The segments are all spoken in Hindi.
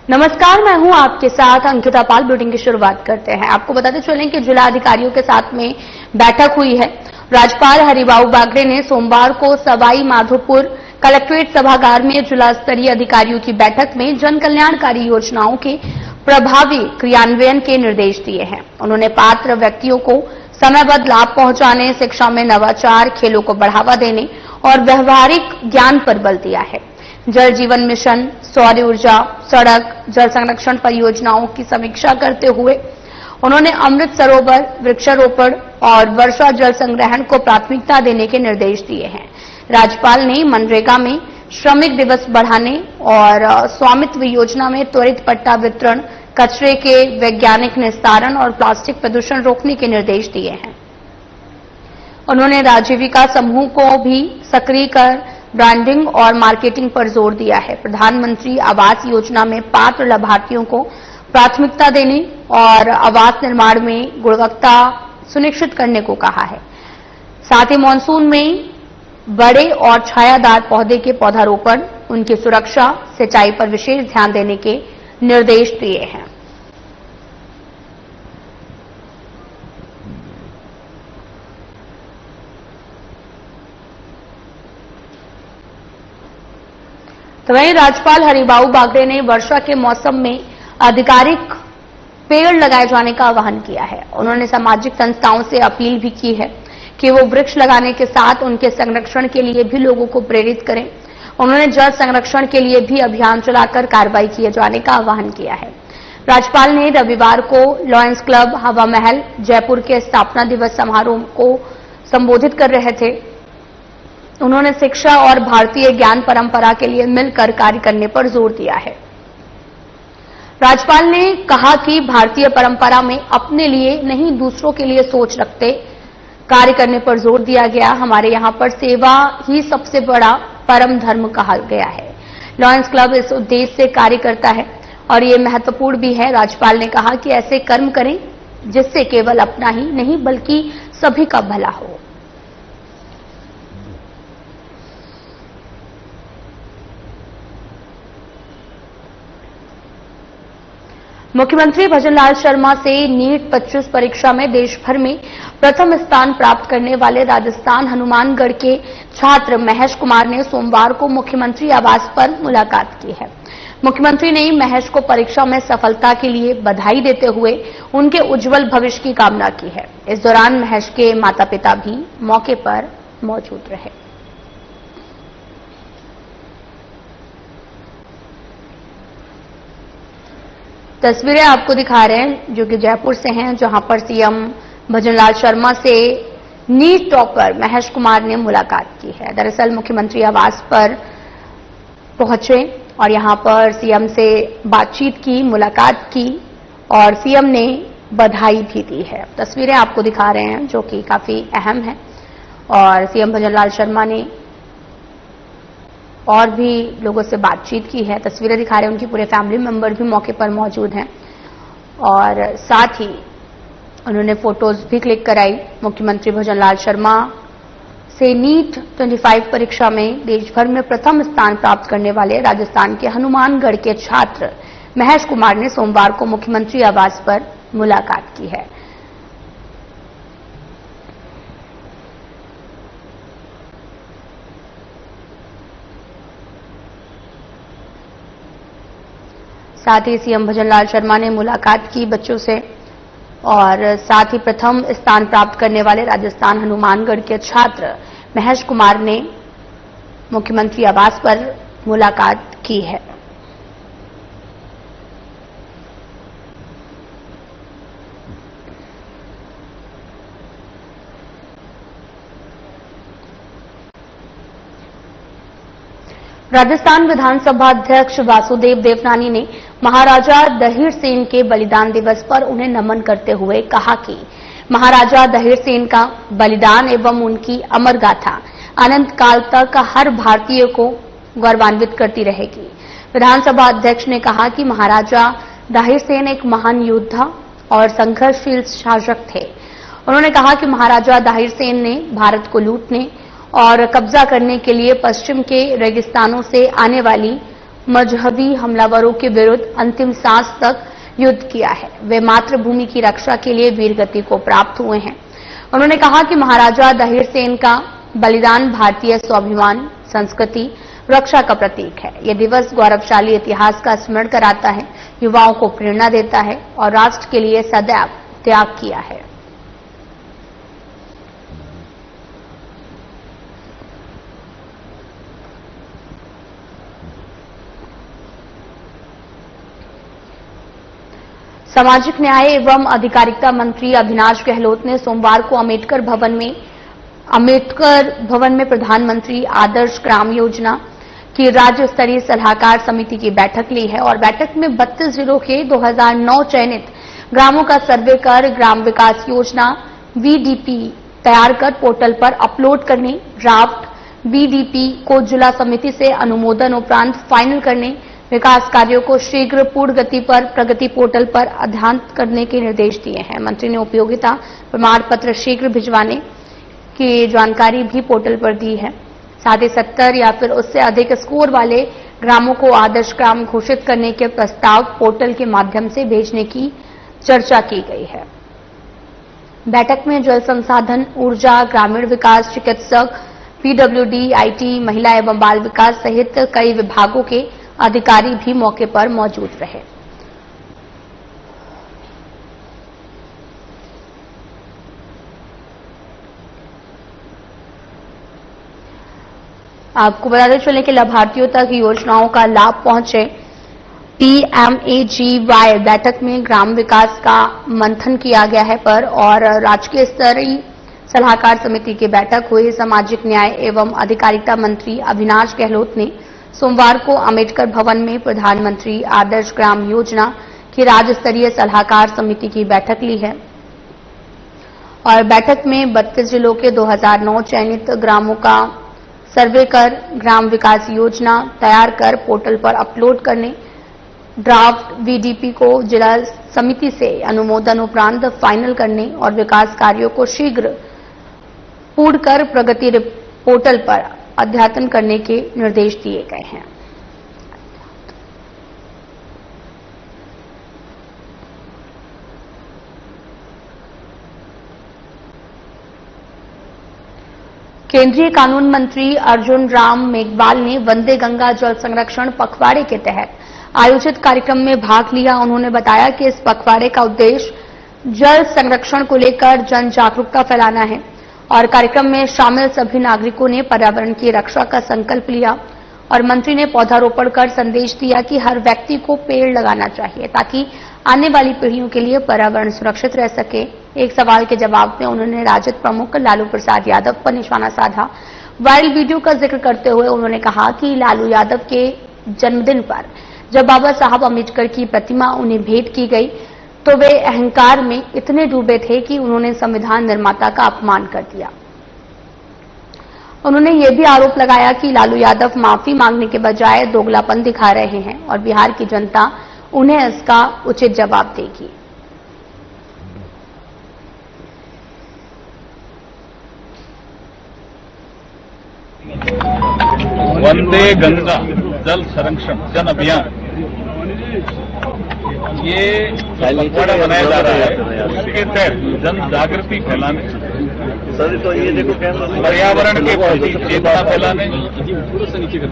नमस्कार, मैं हूं आपके साथ अंकिता पाल। बुलेटिन की शुरुआत करते हैं। आपको बताते चलें कि जिला अधिकारियों के साथ में बैठक हुई है। राज्यपाल हरिबाऊ बागड़े ने सोमवार को सवाई माधोपुर कलेक्ट्रेट सभागार में जिला स्तरीय अधिकारियों की बैठक में जन कल्याणकारी योजनाओं के प्रभावी क्रियान्वयन के निर्देश दिए हैं। उन्होंने पात्र व्यक्तियों को समयबद्ध लाभ पहुंचाने, शिक्षा में नवाचार, खेलों को बढ़ावा देने और व्यवहारिक ज्ञान पर बल दिया है। जल जीवन मिशन, सौर ऊर्जा, सड़क, जल संरक्षण परियोजनाओं की समीक्षा करते हुए उन्होंने अमृत सरोवर, वृक्षारोपण और वर्षा जल संग्रहण को प्राथमिकता देने के निर्देश दिए हैं। राज्यपाल ने मनरेगा में श्रमिक दिवस बढ़ाने और स्वामित्व योजना में त्वरित पट्टा वितरण, कचरे के वैज्ञानिक निस्तारण और प्लास्टिक प्रदूषण रोकने के निर्देश दिए हैं। उन्होंने राजीविका समूह को भी सक्रिय कर ब्रांडिंग और मार्केटिंग पर जोर दिया है। प्रधानमंत्री आवास योजना में पात्र लाभार्थियों को प्राथमिकता देने और आवास निर्माण में गुणवत्ता सुनिश्चित करने को कहा है। साथ ही मानसून में बड़े और छायादार पौधे के पौधारोपण, उनकी सुरक्षा, सिंचाई पर विशेष ध्यान देने के निर्देश दिए हैं। तो वहीं राज्यपाल हरिबाऊ बागड़े ने वर्षा के मौसम में आधिकारिक पेड़ लगाए जाने का आह्वान किया है। उन्होंने सामाजिक संस्थाओं से अपील भी की है कि वो वृक्ष लगाने के साथ उनके संरक्षण के लिए भी लोगों को प्रेरित करें। उन्होंने जल संरक्षण के लिए भी अभियान चलाकर कार्रवाई किए जाने का आह्वान किया है। राज्यपाल ने रविवार को लॉयंस क्लब हवा महल जयपुर के स्थापना दिवस समारोह को संबोधित कर रहे थे। उन्होंने शिक्षा और भारतीय ज्ञान परंपरा के लिए मिलकर कार्य करने पर जोर दिया है। राज्यपाल ने कहा कि भारतीय परंपरा में अपने लिए नहीं दूसरों के लिए सोच रखते कार्य करने पर जोर दिया गया। हमारे यहाँ पर सेवा ही सबसे बड़ा परम धर्म कहा गया है। लॉयंस क्लब इस उद्देश्य से कार्य करता है और ये महत्वपूर्ण भी है। राज्यपाल ने कहा कि ऐसे कर्म करें जिससे केवल अपना ही नहीं बल्कि सभी का भला हो। मुख्यमंत्री भजनलाल शर्मा से नीट 25 परीक्षा में देश भर में प्रथम स्थान प्राप्त करने वाले राजस्थान हनुमानगढ़ के छात्र महेश कुमार ने सोमवार को मुख्यमंत्री आवास पर मुलाकात की है। मुख्यमंत्री ने महेश को परीक्षा में सफलता के लिए बधाई देते हुए उनके उज्जवल भविष्य की कामना की है। इस दौरान महेश के माता पिता भी मौके पर मौजूद रहे। तस्वीरें आपको दिखा रहे हैं जो कि जयपुर से हैं, जहां पर सीएम भजनलाल शर्मा से नीट टॉपर महेश कुमार ने मुलाकात की है। दरअसल मुख्यमंत्री आवास पर पहुंचे और यहां पर सीएम से बातचीत की, मुलाकात की और सीएम ने बधाई भी दी है। तस्वीरें आपको दिखा रहे हैं जो कि काफी अहम है और सीएम भजनलाल शर्मा ने और भी लोगों से बातचीत की है। तस्वीरें दिखा रहे हैं, उनकी पूरे फैमिली मेंबर भी मौके पर मौजूद हैं और साथ ही उन्होंने फोटोज भी क्लिक कराई। मुख्यमंत्री भजनलाल शर्मा से नीट 25 परीक्षा में देश भर में प्रथम स्थान प्राप्त करने वाले राजस्थान के हनुमानगढ़ के छात्र महेश कुमार ने सोमवार को मुख्यमंत्री आवास पर मुलाकात की है। साथ ही सीएम भजनलाल शर्मा ने मुलाकात की बच्चों से और साथ ही प्रथम स्थान प्राप्त करने वाले राजस्थान हनुमानगढ़ के छात्र महेश कुमार ने मुख्यमंत्री आवास पर मुलाकात की है। राजस्थान विधानसभा अध्यक्ष वासुदेव देवनानी ने महाराजा दहिर सेन के बलिदान दिवस पर उन्हें नमन करते हुए कहा कि महाराजा दहिर सेन का बलिदान एवं उनकी अमर गाथा अनंत काल तक हर भारतीय को गौरवान्वित करती रहेगी। विधानसभा अध्यक्ष ने कहा कि महाराजा दहिर सेन एक महान योद्धा और संघर्षशील शासक थे। उन्होंने कहा कि महाराजा दहिर सेन ने भारत को लूटने और कब्जा करने के लिए पश्चिम के रेगिस्तानों से आने वाली मजहबी हमलावरों के विरुद्ध अंतिम सांस तक युद्ध किया है। वे मातृभूमि की रक्षा के लिए वीरगति को प्राप्त हुए हैं। उन्होंने कहा कि महाराजा दहिर सेन का बलिदान भारतीय स्वाभिमान, संस्कृति, रक्षा का प्रतीक है। यह दिवस गौरवशाली इतिहास का स्मरण कराता है, युवाओं को प्रेरणा देता है और राष्ट्र के लिए सदैव त्याग किया है। सामाजिक न्याय एवं अधिकारिता मंत्री अविनाश गहलोत ने सोमवार को अम्बेडकर भवन में प्रधानमंत्री आदर्श ग्राम योजना की राज्य स्तरीय सलाहकार समिति की बैठक ली है और बैठक में 32 जिलों के 2009 चयनित ग्रामों का सर्वे कर ग्राम विकास योजना वीडीपी तैयार कर पोर्टल पर अपलोड करने, ड्राफ्ट वीडीपी को जिला समिति से अनुमोदन उपरांत फाइनल करने, विकास कार्यों को शीघ्र पूर्ण गति पर प्रगति पोर्टल पर अध्ययन करने के निर्देश दिए हैं। मंत्री ने उपयोगिता प्रमाण पत्र शीघ्र भिजवाने की जानकारी भी पोर्टल पर दी है। साथ ही 70 या फिर उससे अधिक स्कोर वाले ग्रामों को आदर्श ग्राम घोषित करने के प्रस्ताव पोर्टल के माध्यम से भेजने की चर्चा की गई है। बैठक में जल संसाधन, ऊर्जा, ग्रामीण विकास, चिकित्सक, पीडब्ल्यूडी, आईटी, महिला एवं बाल विकास सहित कई विभागों के अधिकारी भी मौके पर मौजूद रहे। आपको बताते चलें कि लाभार्थियों तक योजनाओं का लाभ पहुंचे। पीएमएजीवाई बैठक में ग्राम विकास का मंथन किया गया है और राजकीय स्तरीय सलाहकार समिति की बैठक हुई। सामाजिक न्याय एवं अधिकारिता मंत्री अविनाश गहलोत ने सोमवार को अम्बेडकर भवन में प्रधानमंत्री आदर्श ग्राम योजना की राज्य स्तरीय सलाहकार समिति की बैठक ली है और बैठक में 32 जिलों के 2009 चयनित ग्रामों का सर्वे कर ग्राम विकास योजना तैयार कर पोर्टल पर अपलोड करने, ड्राफ्ट वीडीपी को जिला समिति से अनुमोदन उपरांत फाइनल करने और विकास कार्यों को शीघ्र पूर्ण कर प्रगति पोर्टल पर अध्ययन करने के निर्देश दिए गए हैं। केंद्रीय कानून मंत्री अर्जुन राम मेघवाल ने वंदे गंगा जल संरक्षण पखवाड़े के तहत आयोजित कार्यक्रम में भाग लिया। उन्होंने बताया कि इस पखवाड़े का उद्देश्य जल संरक्षण को लेकर जन जागरूकता फैलाना है और कार्यक्रम में शामिल सभी नागरिकों ने पर्यावरण की रक्षा का संकल्प लिया और मंत्री ने पौधारोपण कर संदेश दिया कि हर व्यक्ति को पेड़ लगाना चाहिए ताकि आने वाली पीढ़ियों के लिए पर्यावरण सुरक्षित रह सके। एक सवाल के जवाब में उन्होंने राजद प्रमुख लालू प्रसाद यादव पर निशाना साधा। वायरल वीडियो का जिक्र करते हुए उन्होंने कहा कि लालू यादव के जन्मदिन पर जब बाबा साहब अम्बेडकर की प्रतिमा उन्हें भेंट की गई तो वे अहंकार में इतने डूबे थे कि उन्होंने संविधान निर्माता का अपमान कर दिया। उन्होंने ये भी आरोप लगाया कि लालू यादव माफी मांगने के बजाय दोगलापन दिखा रहे हैं और बिहार की जनता उन्हें इसका उचित जवाब देगी। वंदे गंगा जल संरक्षण जन अभियान ये पखवाड़ा बनाया जा रहा है, उसके तहत जन जागृति फैलाने, पर्यावरण के प्रति चेतना फैलाने,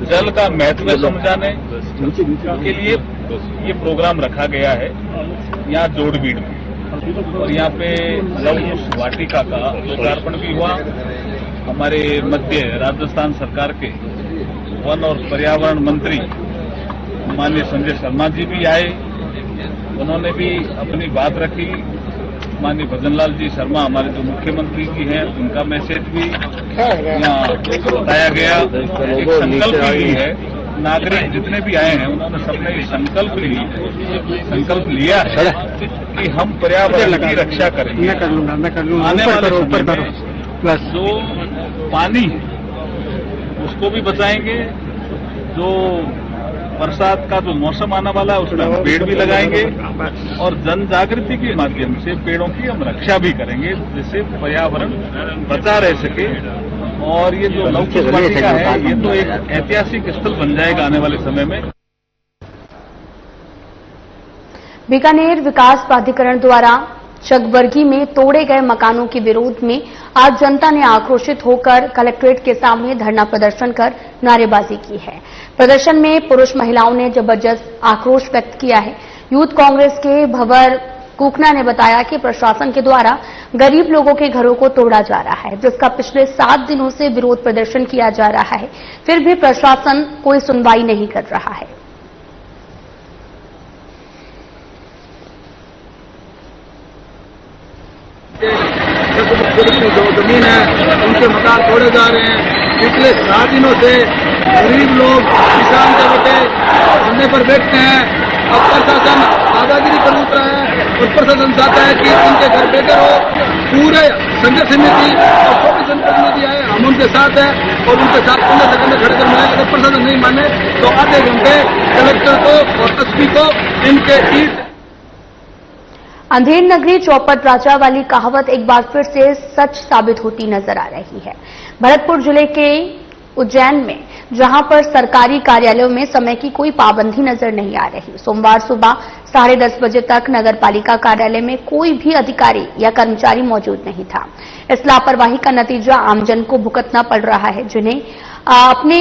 जल का महत्व समझाने के लिए ये प्रोग्राम रखा गया है यहाँ जोड़बीड़ में। और यहाँ पे लव वाटिका का लोकार्पण भी हुआ। हमारे मध्य राजस्थान सरकार के वन और पर्यावरण मंत्री माननीय संजय शर्मा जी भी आए, उन्होंने भी अपनी बात रखी। माननीय भजनलाल जी शर्मा हमारे जो मुख्यमंत्री जी हैं उनका मैसेज भी यहाँ बताया गया। एक संकल्प भी है, नागरिक जितने भी आए हैं उन्होंने सबने संकल्प लिया है कि हम पर्यावरण की रक्षा करेंगे। आने वाले समय में जो पानी है उसको भी बचाएंगे, जो बरसात का जो मौसम आने वाला है उसमें हम पेड़ भी लगाएंगे और जन जागृति के माध्यम से पेड़ों की हम रक्षा भी करेंगे जिससे पर्यावरण बचा रह सके और ये जो लव कुश वाटिका है ये तो एक ऐतिहासिक स्थल बन जाएगा आने वाले समय में। बीकानेर विकास प्राधिकरण द्वारा चकबरगी में तोड़े गए मकानों के विरोध में आज जनता ने आक्रोशित होकर कलेक्ट्रेट के सामने धरना प्रदर्शन कर नारेबाजी की है। प्रदर्शन में पुरुष महिलाओं ने जबरदस्त आक्रोश व्यक्त किया है। यूथ कांग्रेस के भवर कुकना ने बताया कि प्रशासन के द्वारा गरीब लोगों के घरों को तोड़ा जा रहा है, जिसका पिछले 7 दिनों से विरोध प्रदर्शन किया जा रहा है, फिर भी प्रशासन कोई सुनवाई नहीं कर रहा है। जो जमीन है उनके मकान तोड़े जा रहे हैं। पिछले 7 दिनों से गरीब लोग किसान के बेटे धरने पर बैठते हैं। अब प्रशासन दादागिरी पर उतरा है और प्रशासन चाहता है कि उनके घर बेघर हो। पूरे संघर्ष समिति और 24 जनप्रतिनिधि आए, हम उनके साथ हैं और उनके साथ 15 सेकंड खड़े कर मिले। अगर प्रशासन नहीं माने तो आधे घंटे कलेक्टर को और एसपी को इनके ईट। अंधेर नगरी चौपट राजा वाली कहावत एक बार फिर से सच साबित होती नजर आ रही है। भरतपुर जिले के उज्जैन में जहां पर सरकारी कार्यालयों में समय की कोई पाबंदी नजर नहीं आ रही, सोमवार सुबह 10:30 बजे तक नगर पालिका कार्यालय में कोई भी अधिकारी या कर्मचारी मौजूद नहीं था। इस लापरवाही का नतीजा आमजन को भुगतना पड़ रहा है, जिन्हें अपने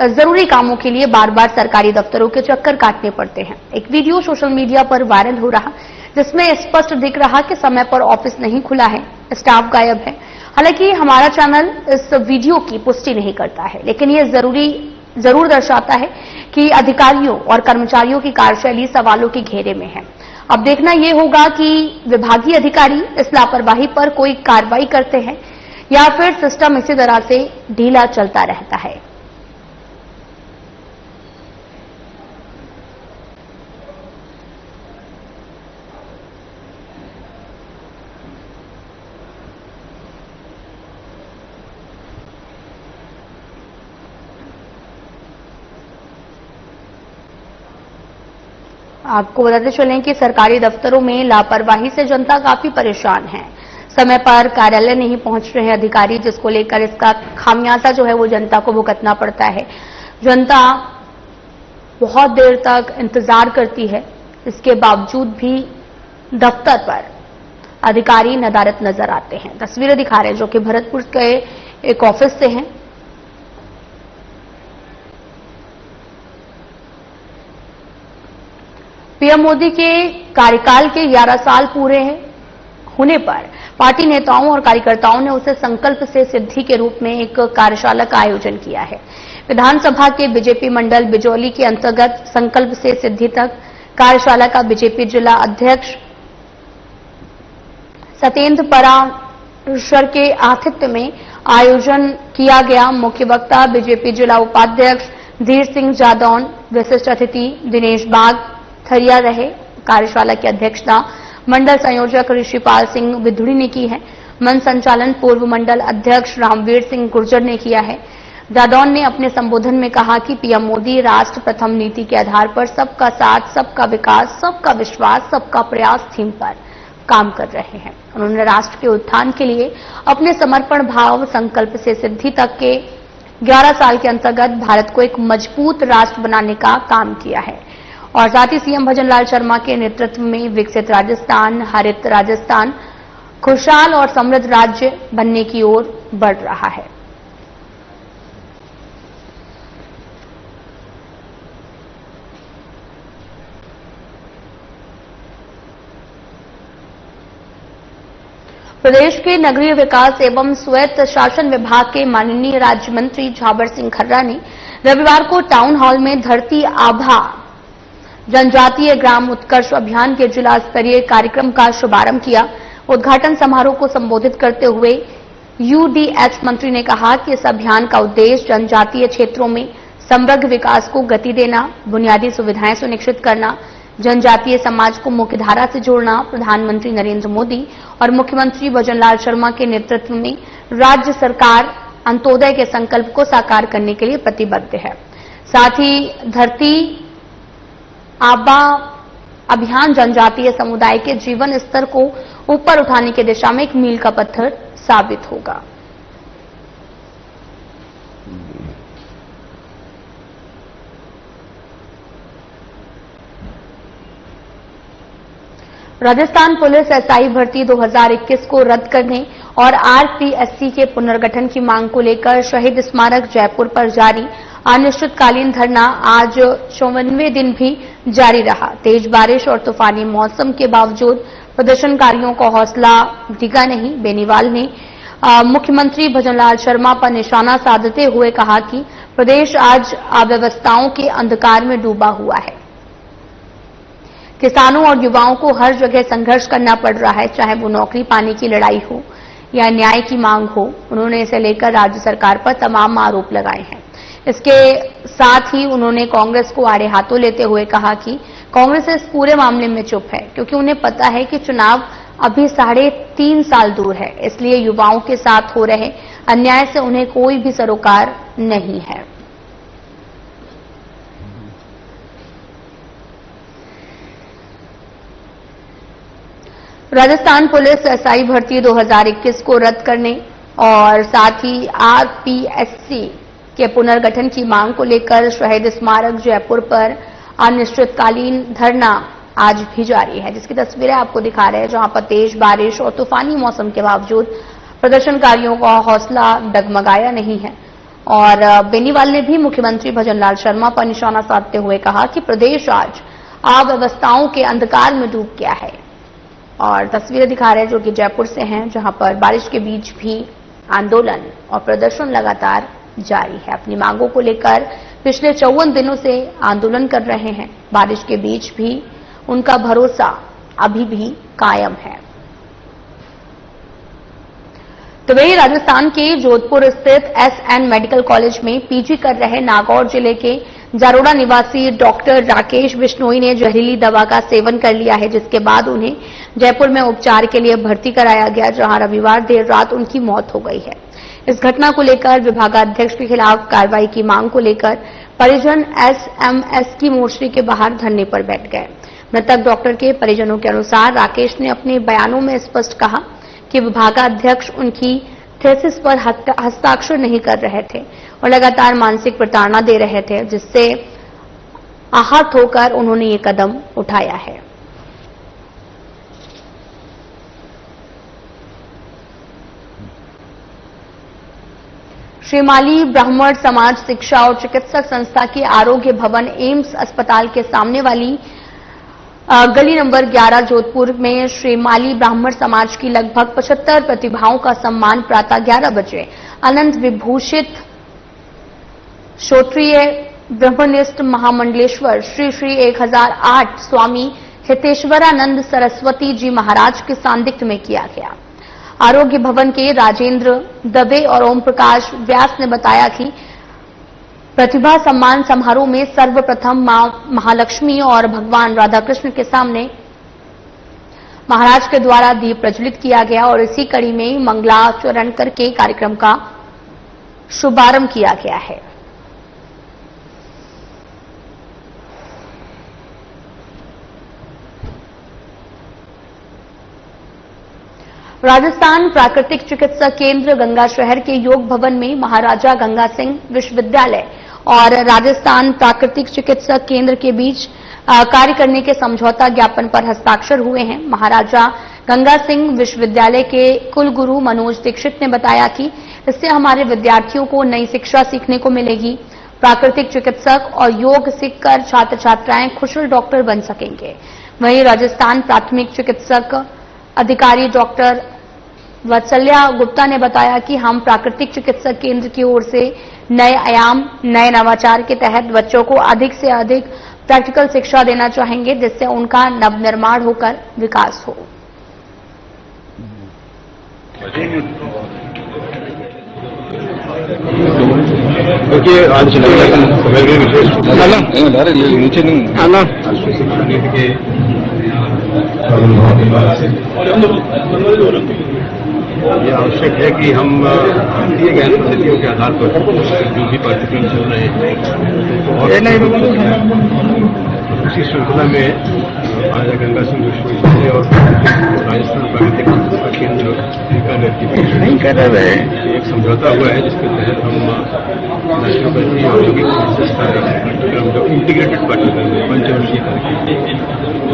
जरूरी कामों के लिए बार बार सरकारी दफ्तरों के चक्कर काटने पड़ते हैं। एक वीडियो सोशल मीडिया पर वायरल हो रहा, जिसमें स्पष्ट दिख रहा कि समय पर ऑफिस नहीं खुला है, स्टाफ गायब है। हालांकि हमारा चैनल इस वीडियो की पुष्टि नहीं करता है, लेकिन ये जरूर दर्शाता है कि अधिकारियों और कर्मचारियों की कार्यशैली सवालों के घेरे में है। अब देखना यह होगा कि विभागीय अधिकारी इस लापरवाही पर कोई कार्रवाई करते हैं या फिर सिस्टम इसी तरह से ढीला चलता रहता है। आपको बताते चलें कि सरकारी दफ्तरों में लापरवाही से जनता काफी परेशान है। समय पर कार्यालय नहीं पहुंच रहे अधिकारी, जिसको लेकर इसका खामियाजा जो है वो जनता को भुगतना पड़ता है। जनता बहुत देर तक इंतजार करती है, इसके बावजूद भी दफ्तर पर अधिकारी नदारत नजर आते हैं। तस्वीरें दिखा रहे हैं जो कि भरतपुर के एक ऑफिस से हैं। पीएम मोदी के कार्यकाल के 11 साल पूरे होने पर पार्टी नेताओं और कार्यकर्ताओं ने उसे संकल्प से सिद्धि के रूप में एक कार्यशाला का आयोजन किया है। विधानसभा के बीजेपी मंडल बिजौली के अंतर्गत संकल्प से सिद्धि तक कार्यशाला का बीजेपी जिला अध्यक्ष सत्येंद्र पराशर के आतिथ्य में आयोजन किया गया। मुख्य वक्ता बीजेपी जिला उपाध्यक्ष धीर सिंह जादौन, विशिष्ट अतिथि दिनेश बाग थरिया रहे। कार्यशाला की अध्यक्षता मंडल संयोजक ऋषिपाल सिंह विधुड़ी ने की है। मंच संचालन पूर्व मंडल अध्यक्ष रामवीर सिंह गुर्जर ने किया है। जादौन ने अपने संबोधन में कहा कि पीएम मोदी राष्ट्र प्रथम नीति के आधार पर सबका साथ, सबका विकास, सबका विश्वास, सबका प्रयास थीम पर काम कर रहे हैं। उन्होंने राष्ट्र के उत्थान के लिए अपने समर्पण भाव संकल्प से सिद्धि तक के 11 साल के अंतर्गत भारत को एक मजबूत राष्ट्र बनाने का काम किया है और साथ ही सीएम भजनलाल शर्मा के नेतृत्व में विकसित राजस्थान, हरित राजस्थान, खुशहाल और समृद्ध राज्य बनने की ओर बढ़ रहा है। प्रदेश के नगरीय विकास एवं स्वायत्त शासन विभाग के माननीय राज्य मंत्री झाबर सिंह खर्रा ने रविवार को टाउन हॉल में धरती आभा जनजातीय ग्राम उत्कर्ष अभियान के जिला स्तरीय कार्यक्रम का शुभारंभ किया। उद्घाटन समारोह को संबोधित करते हुए यूडीएच मंत्री ने कहा कि इस अभियान का उद्देश्य जनजातीय क्षेत्रों में समग्र विकास को गति देना, बुनियादी सुविधाएं सुनिश्चित करना, जनजातीय समाज को मुख्यधारा से जोड़ना। प्रधानमंत्री नरेंद्र मोदी और मुख्यमंत्री भजनलाल शर्मा के नेतृत्व में राज्य सरकार अंत्योदय के संकल्प को साकार करने के लिए प्रतिबद्ध है। साथ ही धरती आबा अभियान जनजातीय समुदाय के जीवन स्तर को ऊपर उठाने की दिशा में एक मील का पत्थर साबित होगा। राजस्थान पुलिस एसआई भर्ती 2021 को रद्द करने और आरपीएससी के पुनर्गठन की मांग को लेकर शहीद स्मारक जयपुर पर जारी अनिश्चितकालीन धरना आज 54वें दिन भी जारी रहा। तेज बारिश और तूफानी मौसम के बावजूद प्रदर्शनकारियों को हौसला दिगा नहीं। बेनीवाल ने मुख्यमंत्री भजनलाल शर्मा पर निशाना साधते हुए कहा कि प्रदेश आज अव्यवस्थाओं के अंधकार में डूबा हुआ है। किसानों और युवाओं को हर जगह संघर्ष करना पड़ रहा है, चाहे वो नौकरी पाने की लड़ाई हो या न्याय की मांग हो। उन्होंने इसे लेकर राज्य सरकार पर तमाम आरोप लगाए हैं। इसके साथ ही उन्होंने कांग्रेस को आड़े हाथों लेते हुए कहा कि कांग्रेस इस पूरे मामले में चुप है, क्योंकि उन्हें पता है कि चुनाव अभी 3.5 साल दूर है। इसलिए युवाओं के साथ हो रहे अन्याय से उन्हें कोई भी सरोकार नहीं है। राजस्थान पुलिस एसआई भर्ती 2021 को रद्द करने और साथ ही आरपीएससी के पुनर्गठन की मांग को लेकर शहीद स्मारक जयपुर पर अनिश्चितकालीन धरना आज भी जारी है, जिसकी तस्वीरें आपको दिखा रहे हैं, जहां पर तेज बारिश और तूफानी मौसम के बावजूद प्रदर्शनकारियों का हौसला डगमगाया नहीं है। और बेनीवाल ने भी मुख्यमंत्री भजनलाल शर्मा पर निशाना साधते हुए कहा कि प्रदेश आज अव्यवस्थाओं के अंधकार में डूब गया है। और तस्वीरें दिखा रहे हैं जो कि जयपुर से हैं, जहां पर बारिश के बीच भी आंदोलन और प्रदर्शन लगातार जारी है। अपनी मांगों को लेकर पिछले 54 दिनों से आंदोलन कर रहे हैं। बारिश के बीच भी उनका भरोसा अभी भी कायम है। तो वही राजस्थान के जोधपुर स्थित एसएन मेडिकल कॉलेज में पीजी कर रहे नागौर जिले के जारोड़ा निवासी डॉक्टर राकेश बिश्नोई ने जहरीली दवा का सेवन कर लिया है, जिसके बाद उन्हें जयपुर में उपचार के लिए भर्ती कराया गया, जहां रविवार देर रात उनकी मौत हो गई है। इस घटना को लेकर विभागाध्यक्ष के खिलाफ कार्रवाई की मांग को लेकर परिजन एसएमएस की मोर्चरी के बाहर धरने पर बैठ गए। मृतक डॉक्टर के परिजनों के अनुसार राकेश ने अपने बयानों में स्पष्ट कहा कि विभागाध्यक्ष उनकी थीसिस पर हस्ताक्षर नहीं कर रहे थे और लगातार मानसिक प्रताड़ना दे रहे थे, जिससे आहत होकर उन्होंने ये कदम उठाया है। श्रीमाली ब्राह्मण समाज शिक्षा और चिकित्सक संस्था के आरोग्य भवन एम्स अस्पताल के सामने वाली गली नंबर 11 जोधपुर में श्रीमाली ब्राह्मण समाज की लगभग 75 प्रतिभाओं का सम्मान प्रातः 11 बजे अनंत विभूषित क्षत्रिय ब्रह्मनिष्ठ महामंडलेश्वर श्री श्री 1008 स्वामी हितेश्वरानंद सरस्वती जी महाराज के सान्निध्य में किया गया। आरोग्य भवन के राजेंद्र दबे और ओम प्रकाश व्यास ने बताया कि प्रतिभा सम्मान समारोह में सर्वप्रथम मां महालक्ष्मी और भगवान राधा कृष्ण के सामने महाराज के द्वारा दीप प्रज्वलित किया गया और इसी कड़ी में मंगलाचरण करके कार्यक्रम का शुभारंभ किया गया है। राजस्थान प्राकृतिक चिकित्सा केंद्र गंगा शहर के योग भवन में महाराजा गंगा सिंह विश्वविद्यालय और राजस्थान प्राकृतिक चिकित्सा केंद्र के बीच कार्य करने के समझौता ज्ञापन पर हस्ताक्षर हुए हैं। महाराजा गंगा सिंह विश्वविद्यालय के कुलगुरु मनोज दीक्षित ने बताया कि इससे हमारे विद्यार्थियों को नई शिक्षा सीखने को मिलेगी। प्राकृतिक चिकित्सक और योग सीखकर छात्र छात्राएं कुशल डॉक्टर बन सकेंगे। वहीं राजस्थान प्राथमिक चिकित्सक अधिकारी डॉक्टर वत्सल्या गुप्ता ने बताया कि हम प्राकृतिक चिकित्सक केंद्र की ओर से नए आयाम, नए नवाचार के तहत बच्चों को अधिक से अधिक प्रैक्टिकल शिक्षा देना चाहेंगे, जिससे उनका नवनिर्माण होकर विकास हो। देखिए आज नीचे ये आवश्यक है कि हम दिए गए पद्धतियों के आधार पर जो भी पाठ्यक्रम चल रहे हैं और उसी श्रृंखला में महाराजा गंगा सिंह विश्वविद्यालय और राजस्थान प्राकृतिक चिकित्सा केंद्र नहीं कर रहे हैं। एक समझौता हुआ है जिसके तहत हम नेचुरोपैथी औद्योगिक चिकित्सा पाठ्यक्रम जो इंटीग्रेटेड पाठ्यक्रम है 5 वर्षीय कार्यक्रम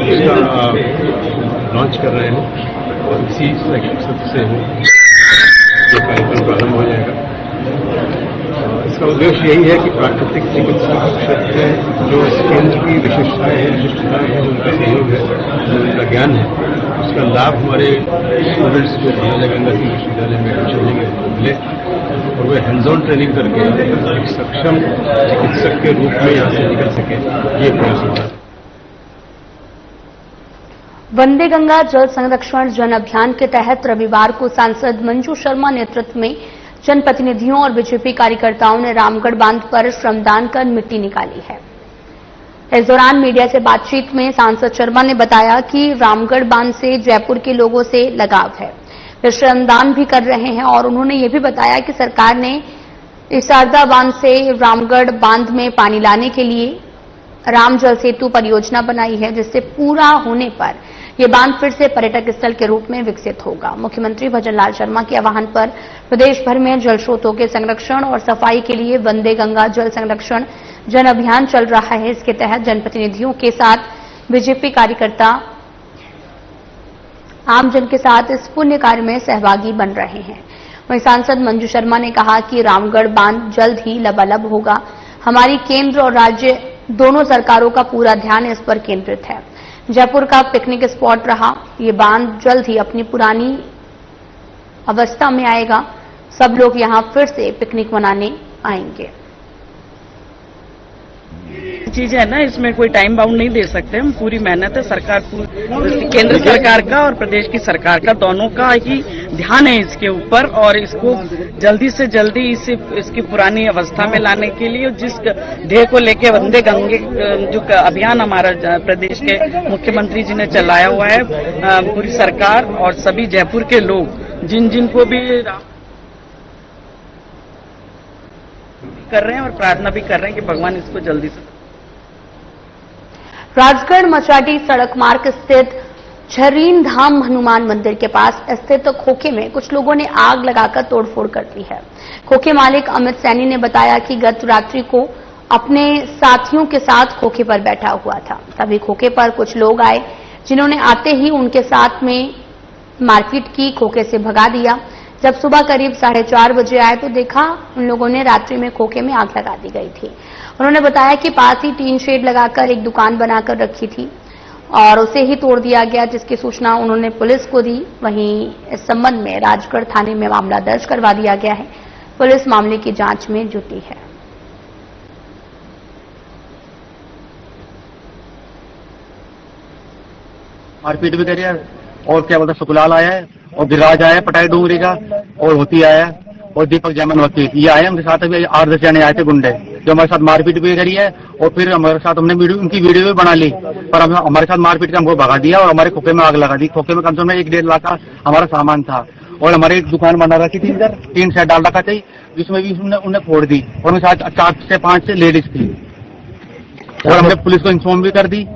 इसका लॉन्च कर रहे हैं और इसी शैक्षणिक सत्र से ये कार्यक्रम प्रारंभ हो जाएगा। इसका उद्देश्य यही है कि प्राकृतिक चिकित्सा क्षेत्र में जो इस केंद्र की विशेषताएं हैं, विशिष्टताएं हैं, उनका सहयोग है, जो उनका ज्ञान है, उसका लाभ हमारे स्टूडेंट्स जो महाराजा गंगा सिंह विश्वविद्यालय में एडमिशन लेंगे मिले और वे हैंड्स ऑन ट्रेनिंग करके एक सक्षम चिकित्सक के रूप में यहाँ से निकल सके, ये प्रयास होता है। वंदे गंगा जल संरक्षण जन अभियान के तहत रविवार को सांसद मंजू शर्मा नेतृत्व में जनप्रतिनिधियों और बीजेपी कार्यकर्ताओं ने रामगढ़ बांध पर श्रमदान कर मिट्टी निकाली है। इस दौरान मीडिया से बातचीत में सांसद शर्मा ने बताया कि रामगढ़ बांध से जयपुर के लोगों से लगाव है, वे श्रमदान भी कर रहे हैं और उन्होंने ये भी बताया कि सरकार ने इस शारदा बांध से रामगढ़ बांध में पानी लाने के लिए राम जल सेतु परियोजना बनाई है, जिससे पूरा होने पर ये बांध फिर से पर्यटक स्थल के रूप में विकसित होगा। मुख्यमंत्री भजनलाल शर्मा के आह्वान पर प्रदेश भर में जल स्रोतों के संरक्षण और सफाई के लिए वंदे गंगा जल संरक्षण जन अभियान चल रहा है। इसके तहत जनप्रतिनिधियों के साथ बीजेपी कार्यकर्ता आमजन के साथ इस पुण्य कार्य में सहभागी बन रहे हैं। वहीं सांसद मंजू शर्मा ने कहा कि रामगढ़ बांध जल्द ही लबालब होगा। हमारी केंद्र और राज्य दोनों सरकारों का पूरा ध्यान इस पर केंद्रित है। जयपुर का पिकनिक स्पॉट रहा ये बांध जल्द ही अपनी पुरानी अवस्था में आएगा। सब लोग यहां फिर से पिकनिक मनाने आएंगे। चीज है ना, इसमें कोई टाइम बाउंड नहीं दे सकते हम। पूरी मेहनत है सरकार, केंद्र सरकार का और प्रदेश की सरकार का, दोनों का ही ध्यान है इसके ऊपर और इसको जल्दी से जल्दी इसकी पुरानी अवस्था में लाने के लिए जिस ध्येय को लेके वंदे गंगे जो अभियान हमारा प्रदेश के मुख्यमंत्री जी ने चलाया हुआ है, पूरी सरकार और सभी जयपुर के लोग जिनको भी कर रहे हैं और प्रार्थना भी कर रहे हैं कि भगवान इसको जल्दी से। राजगढ़ मचाटी सड़क मार्ग स्थित झरीन धाम हनुमान मंदिर के पास स्थित खोखे में कुछ लोगों ने आग लगाकर तोड़फोड़ कर दी है। खोखे मालिक अमित सैनी ने बताया कि गत रात्रि को अपने साथियों के साथ खोखे पर बैठा हुआ था, तभी खोखे पर कुछ लोग आए जिन्होंने आते ही उनके साथ में मारपीट की, खोखे से भगा दिया। जब सुबह करीब 4:30 बजे आए तो देखा उन लोगों ने रात्रि में खोखे में आग लगा दी गई थी। उन्होंने बताया कि पास ही टीन शेड लगाकर एक दुकान बनाकर रखी थी और उसे ही तोड़ दिया गया, जिसकी सूचना उन्होंने पुलिस को दी। वहीं इस संबंध में राजगढ़ थाने में मामला दर्ज करवा दिया गया है। पुलिस मामले की जांच में जुटी है। मारपीट भी करी है और क्या बोलते सुकुलाल आया है और गिरिराज आया है पटाई डूंगरी का और होती आया है और दीपक जैमन वकील ये आए। हमारे साथ अभी 8-10 जने आए थे गुंडे जो हमारे साथ मारपीट भी करी है और फिर हमारे साथ हमने उनकी वीडियो भी बना ली, पर हमारे साथ मारपीट के हमको भगा दिया और हमारे खोखे में आग लगा दी। खोखे में कम से कम 1-1.5 लाख का हमारा सामान था और हमारी एक दुकान बना रखी थी, इधर 3 सेट डाल रखा था जिसमें भी उन्हें फोड़ दी और उनके साथ 4 से 5 लेडीज थी और हमने पुलिस को इन्फॉर्म भी कर दी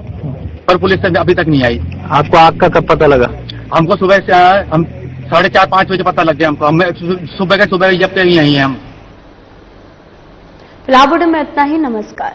पर पुलिस अभी तक नहीं आई। आपको आग का कब पता लगा? हमको सुबह से हम 4:30-5 बजे पता लग गया हमको। हम सुबह जब तक यहीं हैं हम। फिलहाल में इतना ही। नमस्कार।